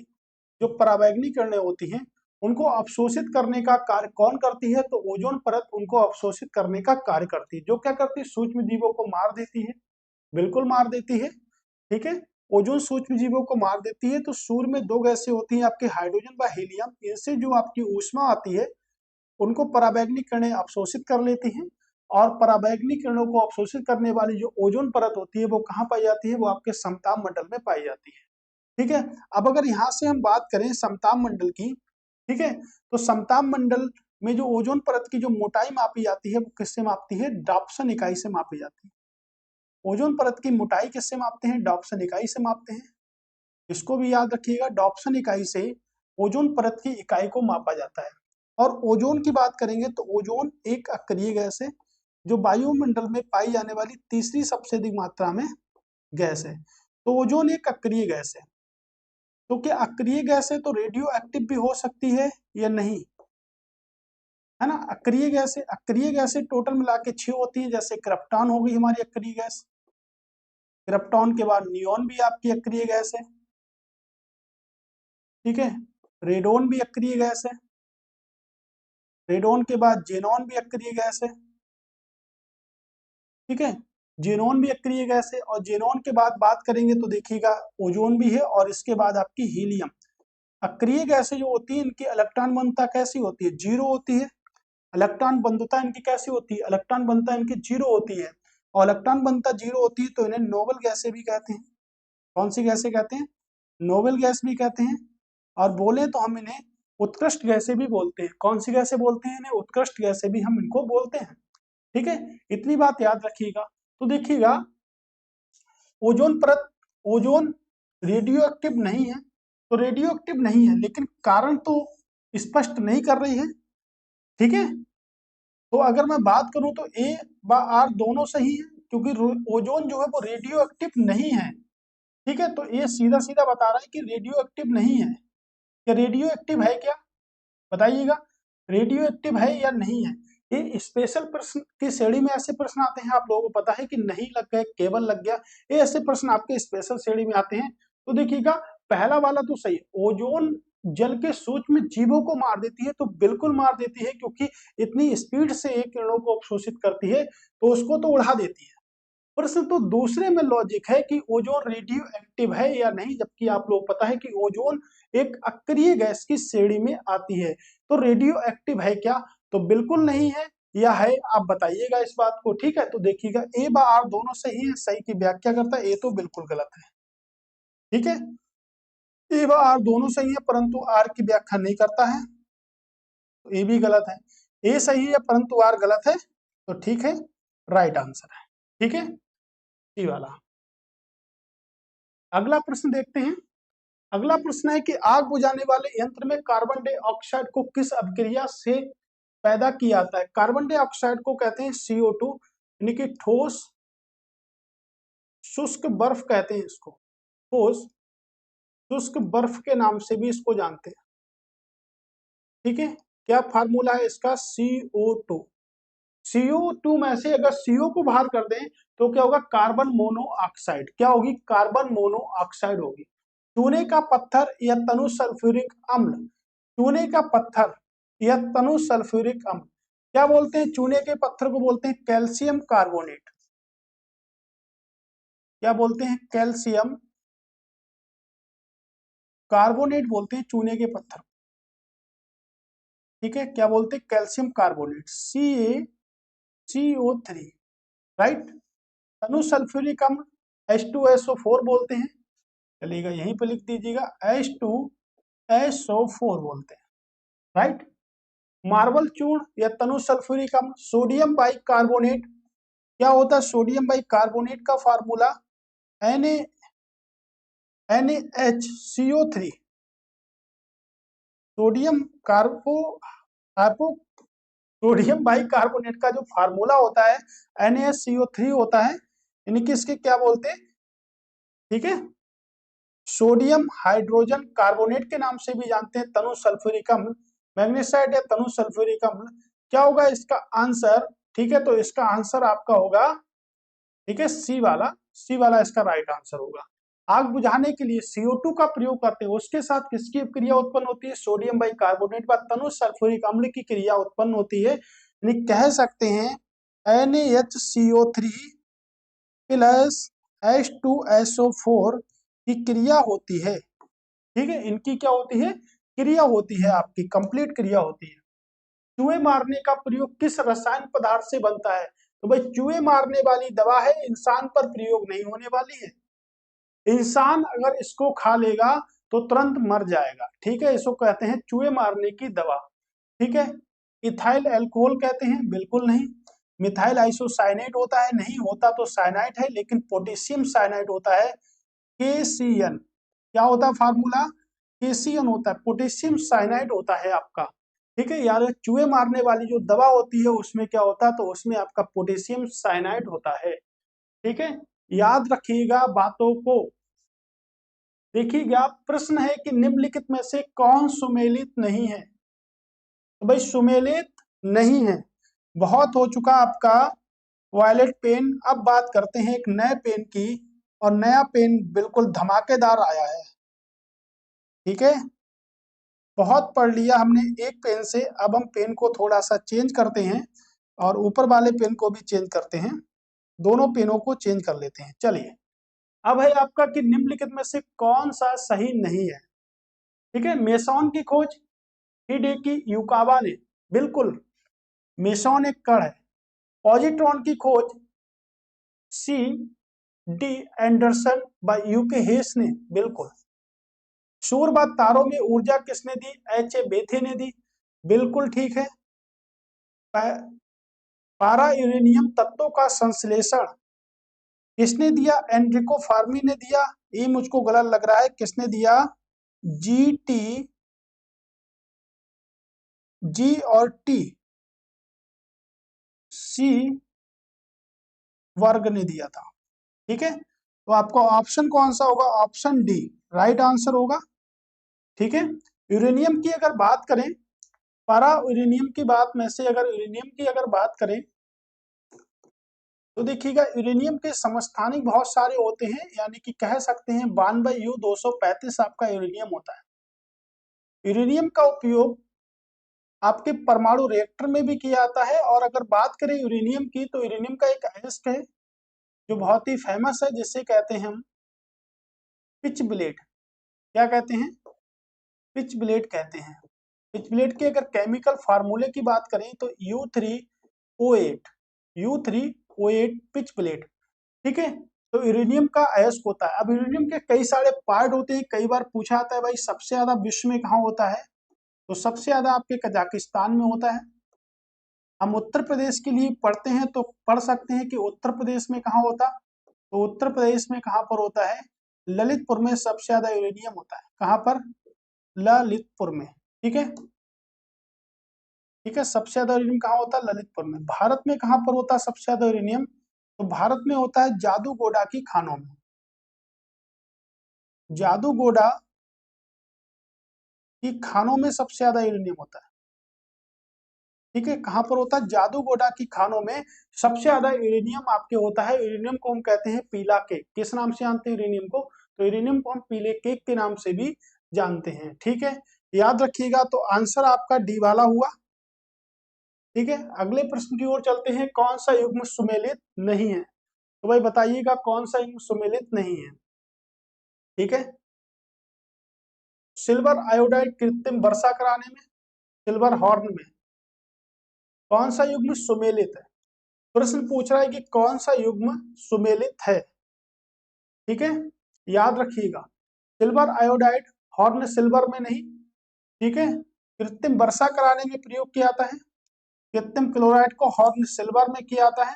जो परावैंगनी किरणें होती हैं, उनको अवशोषित करने का कार्य कौन करती है? तो ओजोन परत उनको अवशोषित करने का कार्य करती है। जो क्या करती है? सूक्ष्म जीवों को मार देती है, बिल्कुल मार देती है। ठीक है, ओजोन सूक्ष्म जीवों को मार देती है। तो सूर्य में 2 गैसें होती हैं आपके, हाइड्रोजन व हीलियम। इनसे जो आपकी ऊष्मा आती है, उनको परावैंगनी किरणें अवशोषित कर लेती हैं। और परावैंगनी किरणों को अवशोषित करने वाली जो ओजोन परत होती है, वो कहाँ पाई जाती है? वो आपके समताप मंडल में पाई जाती है। ठीक है, अब अगर यहाँ से हम बात करें समताप मंडल की, ठीक है, तो समताप मंडल में जो ओजोन परत की जो मोटाई मापी जाती है, वो किससे मापती है? डॉप्सन इकाई से मापी जाती है। ओजोन परत की मोटाई किससे मापते हैं? डॉप्सन इकाई से मापते हैं। इसको भी याद रखिएगा, डॉप्सन इकाई से ओजोन परत की इकाई को मापा जाता है। और ओजोन की बात करेंगे तो ओजोन एक अक्रिय गैस है, जो वायुमंडल में पाई जाने वाली तीसरी सबसे अधिक मात्रा में गैस है। तो ओजोन एक अक्रिय गैस है। तो क्या अक्रिय गैस है तो रेडियो एक्टिव भी हो सकती है या नहीं? है ना, अक्रिय गैस है। अक्रिय गैसें टोटल मिला के 6 होती है। जैसे क्रिप्टॉन हो गई हमारी अक्रिय गैस, क्रिप्टॉन के बाद नियोन भी आपकी अक्रिय गैस है। ठीक है, रेडोन भी अक्रिय गैस है। रेडोन के बाद जेनॉन भी अक्रिय गैस है। ठीक है, जेनॉन भी अक्रिय गैस है। और जेनॉन के बाद बात करेंगे तो देखिएगा ओजोन भी है, और इसके बाद आपकी हीलियम। अक्रिय गैसें जो होती है, इनकी इलेक्ट्रॉन बंधुता कैसी होती है? 0 होती है। इलेक्ट्रॉन बंधुता इनकी कैसी होती है? इलेक्ट्रॉन बंधुता इनकी 0 होती है। और इलेक्ट्रॉन बंधुता 0 होती है तो इन्हें नोबल गैसें भी कहते हैं। कौन सी गैसें कहते हैं? नोबल गैस भी कहते हैं। और बोले तो हम इन्हें उत्कृष्ट गैसें भी बोलते हैं। कौन सी गैसें बोलते हैं? इन्हें उत्कृष्ट गैसें भी हम इनको बोलते हैं। ठीक है, इतनी बात याद रखिएगा। तो देखिएगा ओजोन परत, ओजोन रेडियो एक्टिव नहीं है। तो रेडियो एक्टिव नहीं है, लेकिन कारण तो स्पष्ट नहीं कर रही है। ठीक है, तो अगर मैं बात करूं तो ए व आर दोनों सही है, क्योंकि ओजोन जो है वो रेडियो एक्टिव नहीं है। ठीक है, तो ये सीधा सीधा बता रहा है कि रेडियो एक्टिव नहीं है। क्या रेडियो एक्टिव है क्या? बताइएगा, रेडियो एक्टिव है या नहीं है? ये स्पेशल प्रश्न की श्रेणी में ऐसे प्रश्न आते हैं, आप लोगों को पता है कि नहीं लग गए, केवल लग गया, ये ऐसे प्रश्न आपके स्पेशल श्रेणी में आते हैं। तो देखिएगा, पहला वाला तो सही है। ओजोन जल के सूक्ष्म जीवों को मार देती है, तो बिल्कुल मार देती है, क्योंकि इतनी स्पीड से एक किरणों को अवशोषित करती है, तो उसको तो उड़ा देती है। प्रश्न तो दूसरे में लॉजिक है कि ओजोन रेडियो एक्टिव है या नहीं, जबकि आप लोग पता है कि ओजोन एक अक्रिय गैस की श्रेणी में आती है। तो रेडियो एक्टिव है क्या? तो बिल्कुल नहीं है, या है? आप बताइएगा इस बात को। ठीक है, तो देखिएगा ए व आर दोनों सही है, सही की व्याख्या करता है, ए तो बिल्कुल गलत है। ठीक है, ए व आर दोनों सही है परंतु आर की व्याख्या नहीं करता है, तो ए भी गलत है। ए सही है परंतु आर गलत है, तो ठीक है, राइट आंसर है। ठीक है, सी वाला। अगला प्रश्न देखते हैं। अगला प्रश्न है कि आग बुझाने वाले यंत्र में कार्बन डाइऑक्साइड को किस अभिक्रिया से पैदा किया जाता है? कार्बन डाइऑक्साइड को कहते हैं CO2, यानी कि ठोस शुष्क बर्फ कहते हैं इसको, ठोस शुष्क बर्फ के नाम से भी इसको जानते हैं। ठीक है, क्या फार्मूला है इसका? CO2। CO2 में से अगर CO को बाहर कर दें तो क्या होगा? Carbon monoxide. क्या होगी? कार्बन मोनोऑक्साइड होगी। चूने का पत्थर या तनु सल्फ्यूरिक अम्ल, चूने का पत्थर या तनु सल्फ्यूरिक अम्ल क्या बोलते हैं? चूने के पत्थर को बोलते हैं कैल्शियम कार्बोनेट। क्या बोलते हैं? कैल्शियम कार्बोनेट बोलते हैं चूने के पत्थर। ठीक है, क्या बोलते हैं? Calcium carbonate, CaCO3, right. तनु सल्फ्यूरिक अम्ल H2SO4 बोलते हैं, चलिएगा यहीं पे लिख दीजिएगा, H2SO4 बोलते हैं, राइट। मार्बल चूर्ण या तनु सल्फ्यूरिक अम्ल सोडियम बाइकार्बोनेट, क्या होता है? सोडियम बाइकार्बोनेट का formula NaHCO3, sodium कार्बो sodium bicarbonate का जो फार्मूला होता है NaCO3 होता है, यानी कि इसके क्या बोलते हैं? ठीक है, सोडियम हाइड्रोजन कार्बोनेट के नाम से भी जानते हैं, तनु सल्फ्यूरिक अम्ल, मैग्नीसाइड या तनु सल्फ्यूरिक अम्ल। क्या होगा इसका आंसर? ठीक है, तो इसका आंसर आपका होगा, ठीक है, सी वाला इसका राइट आंसर होगा। आग बुझाने के लिए CO2 का प्रयोग करते हैं, उसके साथ किसकी क्रिया उत्पन्न होती है? सोडियम बाइकार्बोनेट व तनु सल्फ्यूरिक अम्ल की क्रिया उत्पन्न होती है, यानी कह सकते हैं NaHCO3 प्लस H2SO4 की क्रिया होती है। ठीक है, इनकी क्या होती है? क्रिया होती है, आपकी कंप्लीट क्रिया होती है। चूहे मारने का प्रयोग किस रसायन पदार्थ से बनता है? तो भाई चूहे मारने वाली दवा है, इंसान पर प्रयोग नहीं होने वाली है। इंसान अगर इसको खा लेगा तो तुरंत मर जाएगा। ठीक है, इसको कहते हैं चूहे मारने की दवा। ठीक है, इथाइल अल्कोहल कहते हैं? बिल्कुल नहीं। मिथाइल आइसोसाइनेट होता है? नहीं, होता तो साइनाइड है, लेकिन पोटेशियम साइनाइड होता है, KCN। क्या होता है फार्मूला? KCN होता है, पोटेशियम साइनाइड होता है आपका। ठीक है, यार चूहे मारने वाली जो दवा होती है उसमें क्या होता है? तो उसमें आपका पोटेशियम साइनाइड होता है। ठीक है, याद रखिएगा बातों को। देखिएगा, प्रश्न है कि निम्नलिखित में से कौन सुमेलित नहीं है? तो भाई सुमेलित नहीं है, बहुत हो चुका आपका वायलेट पेन। अब बात करते हैं एक नए पेन की, और नया पेन बिल्कुल धमाकेदार आया है। ठीक है, बहुत पढ़ लिया हमने एक पेन से, अब हम पेन को थोड़ा सा चेंज करते हैं और ऊपर वाले पेन को भी चेंज करते हैं, दोनों पेनों को चेंज कर लेते हैं। चलिए, अब है आपका कि निम्नलिखित में से कौन सा सही नहीं है? ठीक है, मेसॉन की खोज हिडेकी युकावा ने, बिल्कुल मेसॉन एक कण है। पॉजिट्रॉन की खोज C.D. एंडरसन बाय यूके हेस ने, बिल्कुल। सूर्य व तारों में ऊर्जा किसने दी? H.A. बेथे ने दी, बिल्कुल ठीक है। पारा यूरेनियम तत्वों का संश्लेषण किसने दिया? एनरिको फार्मी ने दिया। ये मुझको गलत लग रहा है, किसने दिया? G और C वर्ग ने दिया था। ठीक है, तो आपका ऑप्शन कौन सा होगा? ऑप्शन डी राइट आंसर होगा। ठीक है, यूरेनियम की अगर बात करें, पारा यूरेनियम की बात में से अगर यूरेनियम की अगर बात करें तो देखिएगा, यूरेनियम के समस्थानिक बहुत सारे होते हैं, यानी कि कह सकते हैं 92U235 आपका यूरेनियम होता है। यूरेनियम का उपयोग आपके परमाणु रिएक्टर में भी किया जाता है। और अगर बात करें यूरेनियम की, तो यूरेनियम का एक एसिड है जो बहुत ही फेमस है, जिससे कहते हैं हम पिच ब्लेड। क्या कहते हैं? पिच ब्लेड कहते हैं। पिच ब्लेड के अगर केमिकल फार्मूले की बात करें तो U3O8 पिच ब्लेड। ठीक है, तो यूरेनियम का अयस्क होता है। अब यूरेनियम के कई सारे पार्ट होते हैं, कई बार पूछा जाता है भाई सबसे ज्यादा विश्व में कहाँ होता है, तो सबसे ज्यादा आपके कजाकिस्तान में होता है। हम उत्तर प्रदेश के लिए पढ़ते हैं तो पढ़ सकते हैं कि उत्तर प्रदेश में कहाँ होता, तो उत्तर प्रदेश में कहाँ पर होता है, ललितपुर में सबसे ज्यादा यूरेनियम होता है। कहाँ पर, ललितपुर में। ठीक है, ठीक है, सबसे ज्यादा यूरेनियम कहाँ होता है, ललितपुर में। भारत में कहाँ पर होता है सबसे ज्यादा यूरेनियम, तो भारत में होता है जादूगोड़ा की खानों में। जादूगोड़ा की खानों में सबसे ज्यादा यूरेनियम होता है। ठीक है, कहाँ पर होता है, जादूगोड़ा की खानों में सबसे ज्यादा यूरेनियम आपके होता है। यूरेनियम को हम कहते हैं पीला केक। किस नाम से जानते हैं यूरेनियम को, तो यूरेनियम को हम पीले केक के नाम से भी जानते हैं। ठीक है, याद रखिएगा। तो आंसर आपका डी वाला हुआ। ठीक है, अगले प्रश्न की ओर चलते हैं। कौन सा युग्म सुमेलित नहीं है, तो भाई बताइएगा कौन सा युग्म सुमेलित नहीं है। ठीक है, सिल्वर आयोडाइड कृत्रिम वर्षा कराने में, सिल्वर हॉर्न में कौन सा युग्म सुमेलित है। प्रश्न पूछ रहा है कि कौन सा युग्म सुमेलित है। ठीक है, याद रखिएगा, सिल्वर आयोडाइड हॉर्न सिल्वर में नहीं। ठीक है, कृत्रिम वर्षा कराने में प्रयोग किया जाता है। कृत्रिम क्लोराइड को हॉर्न सिल्वर में किया जाता है।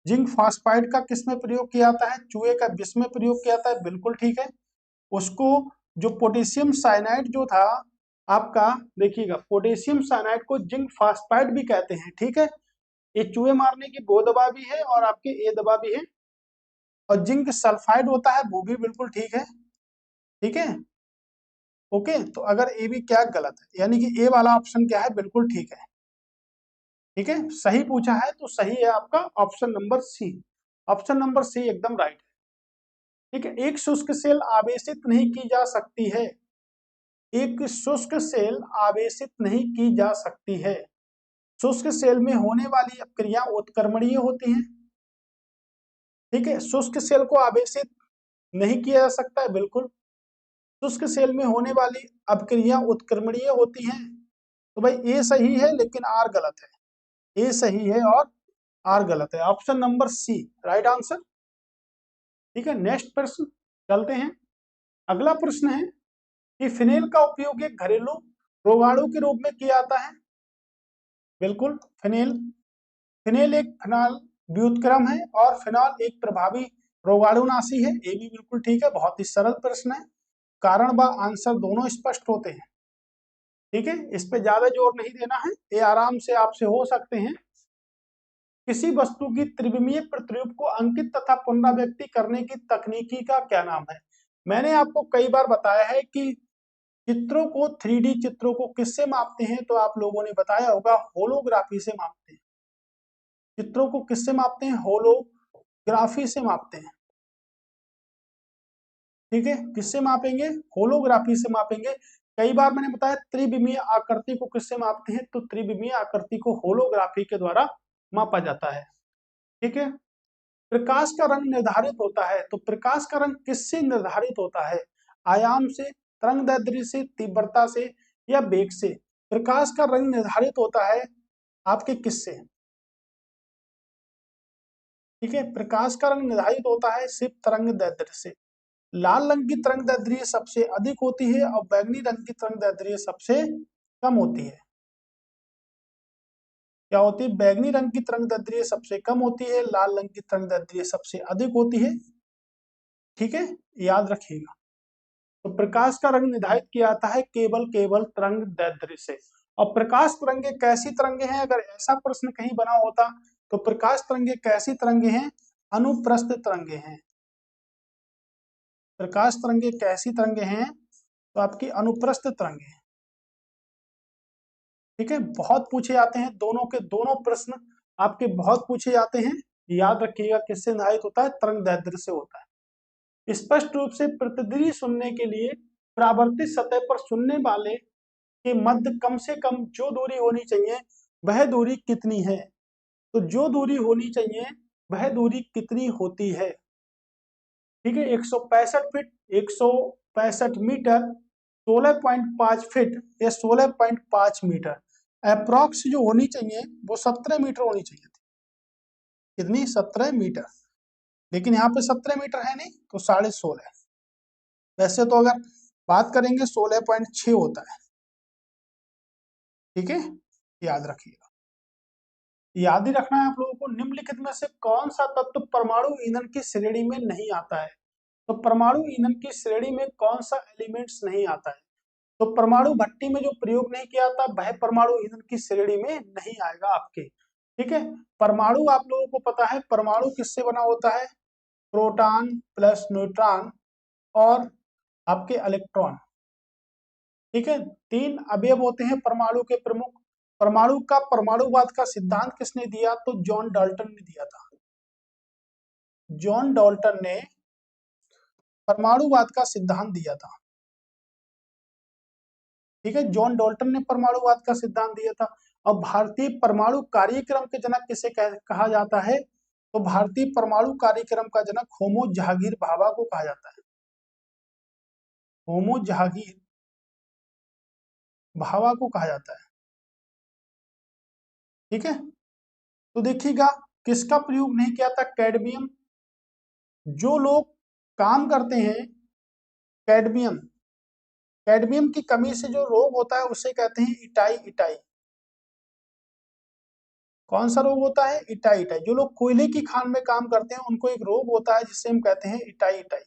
जिंक फास्फाइड का किस में प्रयोग किया जाता है, चूहे का विष में प्रयोग किया जाता है। बिल्कुल ठीक है। उसको जो पोटेशियम साइनाइड जो था आपका, देखिएगा पोटेशियम साइनाइड को जिंक फास्फाइड भी कहते हैं। ठीक है, ये चूहे मारने की वो दवा भी है और आपके ये दवा भी है। और जिंक सल्फाइड होता है वो भी बिल्कुल ठीक है। ठीक है, ओके। तो अगर ए भी क्या गलत है, यानी कि ए वाला ऑप्शन क्या है, बिल्कुल ठीक है। ठीक है, सही पूछा है तो सही है आपका option number C. Option number C एकदम राइट है। ठीक है, एक शुष्क सेल आवेशित नहीं की जा सकती है। एक शुष्क सेल आवेशित नहीं की जा सकती है। शुष्क सेल में होने वाली अपक्रिया उत्क्रमणीय होती हैं। ठीक है, शुष्क सेल को आवेशित नहीं किया जा सकता है, बिल्कुल। शुष्क सेल में होने वाली अपक्रिया उत्क्रमणीय होती हैं। तो भाई ए सही है लेकिन आर गलत है। ए सही है और आर गलत है। Option number C right answer. ठीक है, नेक्स्ट प्रश्न चलते हैं। अगला प्रश्न है कि फिनेल का उपयोग एक घरेलू रोगाणु के रूप में किया जाता है। बिल्कुल, फिनेल फिनेल एक फिनाल व्युत्क्रम है और फिनॉल एक प्रभावी रोगाणुनाशी है। ये भी बिल्कुल ठीक है। बहुत ही सरल प्रश्न है, कारण व आंसर दोनों स्पष्ट होते हैं। ठीक है, इस पे ज्यादा जोर नहीं देना है, ये आराम से आपसे हो सकते हैं। किसी वस्तु की त्रिविमीय प्रतिरूप को अंकित तथा पुनरावृत्ति करने की तकनीकी का क्या नाम है। मैंने आपको कई बार बताया है कि चित्रों को 3D चित्रों को किससे मापते हैं, तो आप लोगों ने बताया होगा होलोग्राफी से मापते हैं। चित्रों को किससे मापते हैं, होलोग्राफी से मापते हैं। ठीक है, किससे मापेंगे, होलोग्राफी से मापेंगे। कई बार मैंने बताया त्रिविमीय आकृति को किससे मापते हैं, तो त्रिविमीय आकृति को होलोग्राफी के द्वारा मापा जाता है। ठीक है, प्रकाश का रंग निर्धारित होता है, तो प्रकाश का रंग किससे निर्धारित होता है, आयाम से, तरंगदैर्ध्य से, तीव्रता से या वेग से। प्रकाश का रंग निर्धारित होता है आपके किससे। ठीक है, प्रकाश का रंग निर्धारित होता है सिर्फ तरंगदैर्ध्य से। लाल रंग की तरंगदैर्ध्य सबसे अधिक होती है और बैंगनी रंग की तरंगदैर्ध्य सबसे कम होती है। क्या होती है, बैंगनी रंग की तरंगदैर्ध्य सबसे कम होती है, लाल रंग की तरंगदैर्ध्य सबसे अधिक होती है। ठीक है, याद रखिएगा। तो प्रकाश का रंग निर्धारित किया जाता है केवल तरंगदैर्ध्य से। और प्रकाश तरंगे कैसी तरंगे हैं, अगर ऐसा प्रश्न कहीं बना होता तो प्रकाश तरंगे कैसी तरंगे हैं, अनुप्रस्थ तरंगे हैं। प्रकाश तरंगे कैसी तरंगे हैं, तो आपकी अनुप्रस्थ तरंगे हैं। ठीक है, बहुत पूछे जाते हैं, दोनों के दोनों प्रश्न आपके बहुत पूछे जाते हैं। याद रखिएगा किससे निर्धारित होता है, तरंगदैर्ध्य से होता है। स्पष्ट रूप से प्रतिध्वनि सुनने के लिए परावर्तित सतह पर सुनने वाले के मध्य कम से कम जो दूरी होनी चाहिए वह दूरी कितनी है, तो जो दूरी होनी चाहिए वह दूरी कितनी होती है। ठीक है, 165 फीट, 165 मीटर, 16.5 फीट या 16.5 मीटर। अप्रोक्स जो होनी चाहिए वो 17 मीटर होनी चाहिए थी। कितनी, 17 मीटर। लेकिन यहाँ पे 17 मीटर है नहीं, तो 16.5। वैसे तो अगर बात करेंगे 16.6 होता है। ठीक है, याद रखिएगा। याद ही रखना है आप लोगों को, निम्नलिखित में से कौन सा तत्व परमाणु ईंधन की श्रेणी में नहीं आता है। तो परमाणु ईंधन की श्रेणी में कौन सा एलिमेंट्स नहीं आता है। तो परमाणु भट्टी में जो प्रयोग नहीं किया था वह परमाणु ईंधन की श्रेणी में नहीं आएगा आपके। ठीक है, परमाणु आप लोगों को पता है परमाणु किससे बना होता है, प्रोटॉन प्लस न्यूट्रॉन और आपके इलेक्ट्रॉन। ठीक है, 3 अवयव होते हैं परमाणु के प्रमुख। परमाणु का परमाणुवाद का सिद्धांत किसने दिया, तो जॉन डाल्टन ने दिया था। जॉन डाल्टन ने परमाणुवाद का सिद्धांत दिया था। ठीक है, जॉन डाल्टन ने परमाणुवाद का सिद्धांत दिया था। और भारतीय परमाणु कार्यक्रम के जनक किसे कहा जाता है, तो भारतीय परमाणु कार्यक्रम का जनक होमो जहांगीर भाभा को कहा जाता है। होमो जहांगीर भाभा को कहा जाता है। ठीक है, तो देखिएगा किसका प्रयोग नहीं किया था, कैडमियम। जो लोग काम करते हैं कैडमियम, कैडमियम की कमी से जो रोग होता है उसे कहते हैं इटाई इटाई। कौन सा रोग होता है, इटाई इटाई। जो लोग कोयले की खान में काम करते हैं उनको एक रोग होता है जिससे हम कहते हैं इटाई इटाई।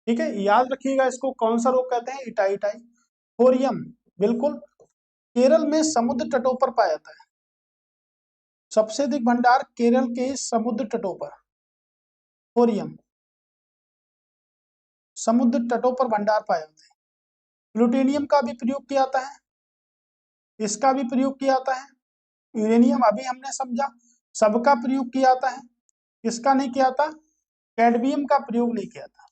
ठीक है, याद रखिएगा इसको, कौन सा रोग कहते हैं, इटाई इटाई। थोरियम, बिल्कुल, केरल में समुद्र तटों पर पाया जाता है। सबसे अधिक भंडार केरल के समुद्र तटों पर, थोरियम समुद्र तटों पर भंडार पाए जाते हैं। प्लूटोनियम का भी प्रयोग किया जाता है, इसका भी प्रयोग किया जाता है। यूरेनियम अभी हमने समझा, सबका प्रयोग किया जाता है। किसका नहीं किया था, कैडमियम का प्रयोग नहीं किया था।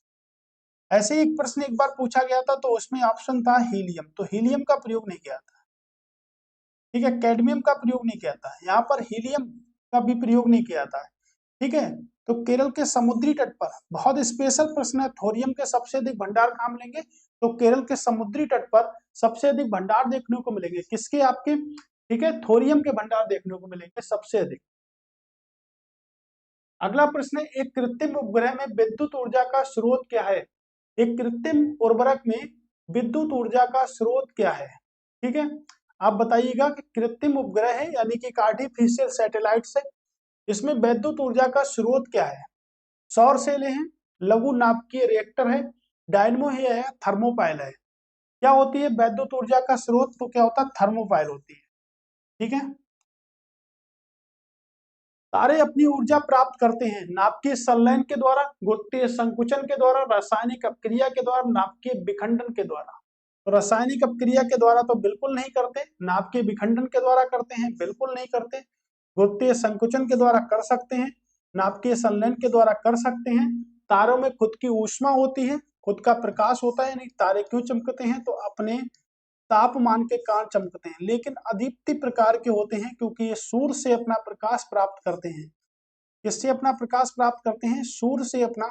ऐसे एक प्रश्न एक बार पूछा गया था तो उसमें ऑप्शन था हीलियम, तो हीलियम का प्रयोग नहीं किया था। ठीक है, कैडमियम का प्रयोग नहीं किया था, यहाँ पर हीलियम का भी प्रयोग नहीं किया था। ठीक है, तो केरल के समुद्री तट पर, बहुत स्पेशल प्रश्न है, थोरियम के सबसे अधिक भंडार कहाँ मिलेंगे, तो केरल के समुद्री तट पर सबसे अधिक भंडार देखने को मिलेंगे। किसके, आपके, ठीक है, थोरियम के भंडार देखने को मिलेंगे सबसे अधिक। अगला प्रश्न है, एक कृत्रिम उपग्रह में विद्युत ऊर्जा का स्रोत क्या है। एक कृत्रिम उर्वरक में विद्युत ऊर्जा का स्रोत क्या है। ठीक है, आप बताइएगा कि कृत्रिम उपग्रह है यानी कि आर्टिफिशियल सैटेलाइट से, इसमें विद्युत ऊर्जा का स्रोत क्या है। सौर सेलें हैं, लघु नाभिकीय रिएक्टर है, डायनमो है या थर्मोपाइल है। क्या होती है विद्युत ऊर्जा का स्रोत, तो क्या होता है, थर्मोपाइल होती है। ठीक है, तारे अपनी ऊर्जा प्राप्त करते हैं नाभिकीय संलयन के द्वारा, गुरुत्वीय संकुचन के द्वारा, रासायनिक अपक्रिया के द्वारा, नाभिकीय विखंडन के द्वारा। तो रासायनिक अपक्रिया के द्वारा तो बिल्कुल नहीं करते, नाभिकीय विखंडन के द्वारा करते हैं, बिल्कुल नहीं करते, गुरुत्वीय संकुचन के द्वारा कर सकते हैं, नाभिकीय संलयन के द्वारा कर सकते हैं। तारों में खुद की ऊष्मा होती है, खुद का प्रकाश होता है, नहीं तारे क्यों चमकते हैं, तो अपने तापमान के कारण चमकते हैं। लेकिन अदीप्ति प्रकार के होते हैं क्योंकि ये सूर्य से अपना प्रकाश प्राप्त करते हैं। किससे अपना प्रकाश प्राप्त करते हैं, सूर्य से अपना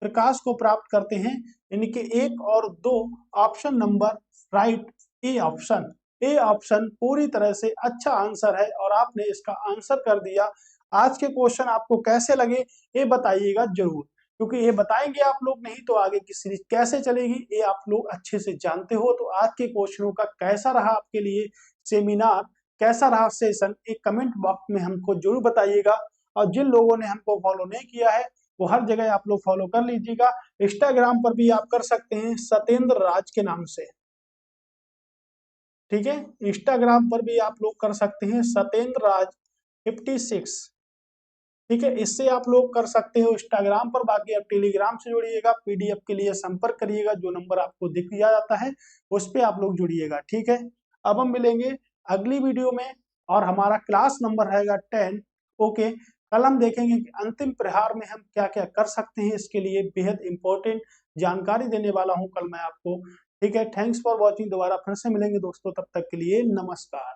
प्रकाश को प्राप्त करते हैं। यानी कि 1 और 2 option number right, A option, A option पूरी तरह से अच्छा आंसर है और आपने इसका आंसर कर दिया। आज के क्वेश्चन आपको कैसे लगे ये बताइएगा जरूर, क्योंकि ये बताएंगे आप लोग नहीं तो आगे की सीरीज कैसे चलेगी ये आप लोग अच्छे से जानते हो। तो आज के क्वेश्चनों का कैसा रहा आपके लिए सेमिनार, कैसा रहा सेशन, एक कमेंट बॉक्स में हमको जरूर बताइएगा। और जिन लोगों ने हमको फॉलो नहीं किया है वो हर जगह आप लोग फॉलो कर लीजिएगा। इंस्टाग्राम पर भी आप कर सकते हैं सत्येंद्र राज के नाम से। ठीक है, इंस्टाग्राम पर भी आप लोग कर सकते हैं सत्येंद्र राज 56। ठीक है, इससे आप लोग कर सकते हो इंस्टाग्राम पर। बाकी आप टेलीग्राम से जुड़िएगा, पीडीएफ के लिए संपर्क करिएगा, जो नंबर आपको दिख दिया जाता है उस पे आप लोग जुड़िएगा। ठीक है, अब हम मिलेंगे अगली वीडियो में और हमारा क्लास नंबर रहेगा 10। ओके, कल हम देखेंगे कि अंतिम प्रहार में हम क्या क्या कर सकते हैं, इसके लिए बेहद इंपॉर्टेंट जानकारी देने वाला हूं कल मैं आपको। ठीक है, थैंक्स फॉर वॉचिंग, दोबारा फिर से मिलेंगे दोस्तों, तब तक के लिए नमस्कार।